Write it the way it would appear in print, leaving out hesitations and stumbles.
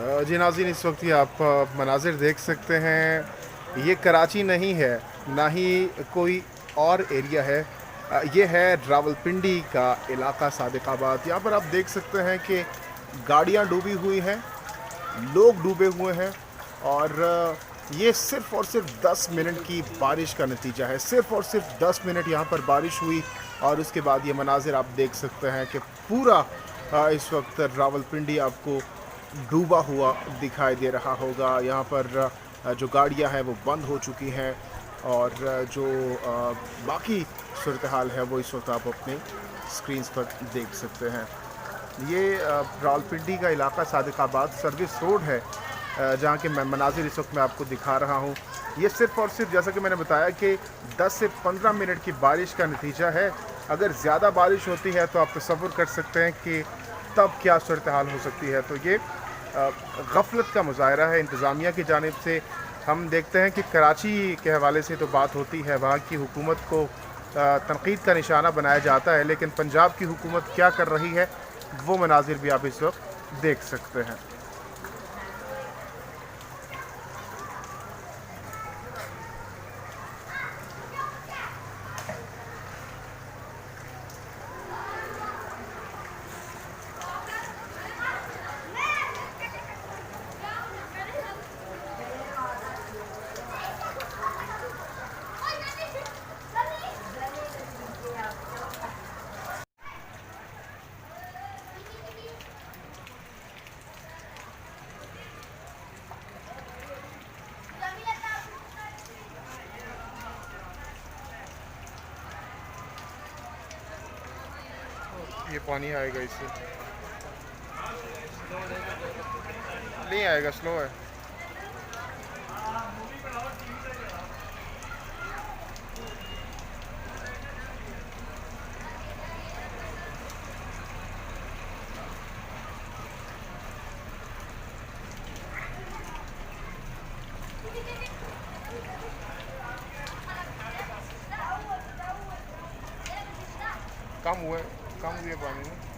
जी नाज़रीन, इस वक्त ये आप मनाज़िर देख सकते हैं। ये कराची नहीं है, ना ही कोई और एरिया है। ये है रावलपिंडी का इलाका सादिकाबाद। यहाँ पर आप देख सकते हैं कि गाड़ियाँ डूबी हुई हैं, लोग डूबे हुए हैं और ये सिर्फ़ और सिर्फ 10 मिनट की बारिश का नतीजा है। सिर्फ़ और सिर्फ 10 मिनट यहाँ पर बारिश हुई और उसके बाद ये मनाज़िर आप देख सकते हैं कि पूरा इस वक्त रावलपिंडी आपको डूबा हुआ दिखाई दे रहा होगा। यहाँ पर जो गाड़ियाँ हैं वो बंद हो चुकी हैं और जो बाकी सूरत हाल है वो इस वक्त आप अपने स्क्रीन पर देख सकते हैं। ये रावलपिंडी का इलाका सादिकाबाद सर्विस रोड है, जहाँ के मैं मनाजिर इस वक्त मैं आपको दिखा रहा हूँ। ये सिर्फ़ और सिर्फ जैसा कि मैंने बताया कि 10 से 15 मिनट की बारिश का नतीजा है। अगर ज़्यादा बारिश होती है तो आप तसव्वुर कर सकते हैं कि तब क्या सूरत हाल हो सकती है। तो ये गफलत का मुज़ाहरा है इंतज़ामिया की जानिब से। हम देखते हैं कि कराची के हवाले से तो बात होती है, वहाँ की हुकूमत को तनकीद का निशाना बनाया जाता है, लेकिन पंजाब की हुकूमत क्या कर रही है वो मनाजिर भी आप इस वक्त देख सकते हैं। ये पानी आएगा, इससे नहीं आएगा, स्लो है। कम हुआ है, कम हुआ पानी में।